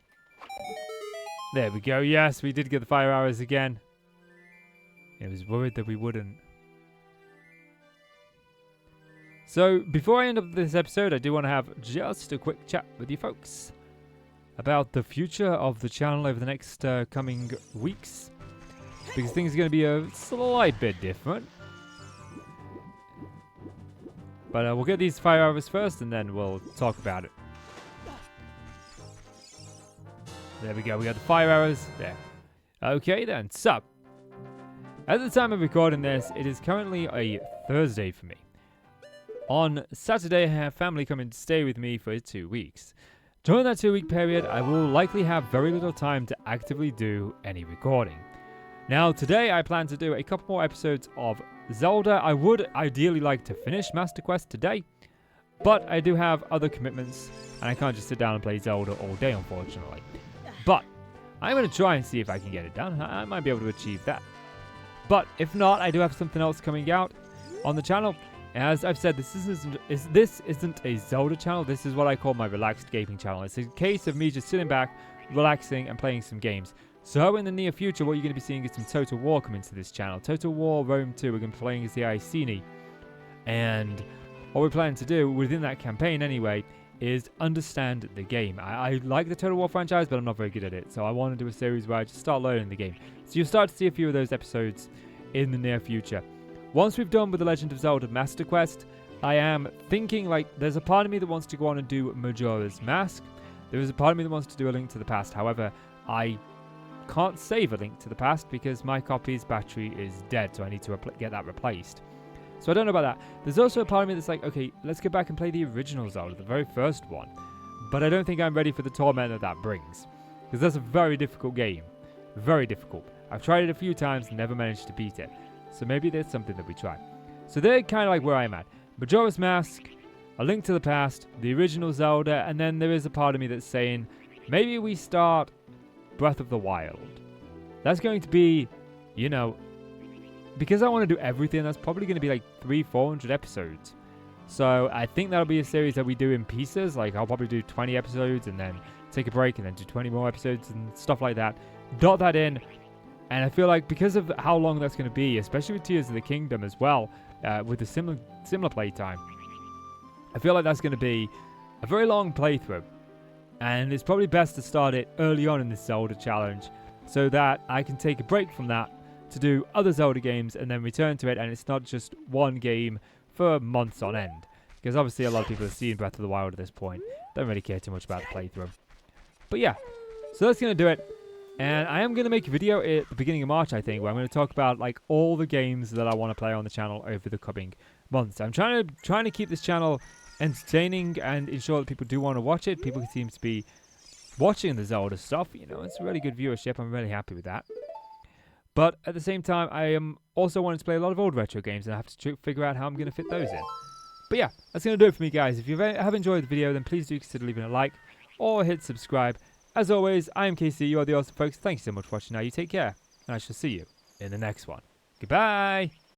There we go. Yes, we did get the fire arrows again. I was worried that we wouldn't. So, before I end up this episode, I do want to have just a quick chat with you folks about the future of the channel over the next coming weeks, because things are going to be a slight bit different. But we'll get these fire arrows first, and then we'll talk about it. There we go, we got the fire arrows there. Okay then, so, at the time of recording this, it is currently a Thursday for me. On Saturday, I have family coming to stay with me for 2 weeks. During that 2-week period, I will likely have very little time to actively do any recording. Now, today I plan to do a couple more episodes of Zelda. I would ideally like to finish Master Quest today, but I do have other commitments, and I can't just sit down and play Zelda all day, unfortunately. But I'm going to try and see if I can get it done. I might be able to achieve that. But if not, I do have something else coming out on the channel. As I've said, this isn't a Zelda channel. This is what I call my relaxed gaming channel. It's a case of me just sitting back, relaxing, and playing some games. So in the near future, what you're going to be seeing is some Total War coming to this channel. Total War Rome 2, we're going to be playing as the Iceni. And what we're planning to do, within that campaign anyway, is understand the game. I like the Total War franchise, but I'm not very good at it. So I want to do a series where I just start learning the game. So you'll start to see a few of those episodes in the near future. Once we've done with The Legend of Zelda Master Quest, I am thinking, like, there's a part of me that wants to go on and do Majora's Mask. There is a part of me that wants to do A Link to the Past. However, I can't save A Link to the Past because my copy's battery is dead, so I need to get that replaced. So I don't know about that. There's also a part of me that's like, okay, let's go back and play the original Zelda, the very first one. But I don't think I'm ready for the torment that brings, because that's a very difficult game. Very difficult. I've tried it a few times and never managed to beat it. So maybe there's something that we try. So they're kind of like where I'm at. Majora's Mask, A Link to the Past, the original Zelda, and then there is a part of me that's saying, maybe we start Breath of the Wild. That's going to be, you know, because I want to do everything, that's probably going to be like 300-400 episodes. So I think that'll be a series that we do in pieces. Like I'll probably do 20 episodes and then take a break and then do 20 more episodes and stuff like that. Dot that in. And I feel like because of how long that's going to be, especially with Tears of the Kingdom as well, with a similar playtime, I feel like that's going to be a very long playthrough. And it's probably best to start it early on in this Zelda challenge so that I can take a break from that to do other Zelda games and then return to it, and it's not just one game for months on end. Because obviously a lot of people have seen Breath of the Wild at this point. Don't really care too much about the playthrough. But yeah, so that's going to do it. And I am going to make a video at the beginning of March, I think, where I'm going to talk about like all the games that I want to play on the channel over the coming months. I'm trying to keep this channel entertaining and ensure that people do want to watch it. People seem to be watching the Zelda stuff. You know, it's really good viewership. I'm really happy with that. But at the same time, I am also wanting to play a lot of old retro games, and I have to figure out how I'm going to fit those in. But yeah, that's going to do it for me, guys. If you have enjoyed the video, then please do consider leaving a like or hit subscribe. As always, I am KC, you are the awesome folks. Thank you so much for watching. Now you take care, and I shall see you in the next one. Goodbye.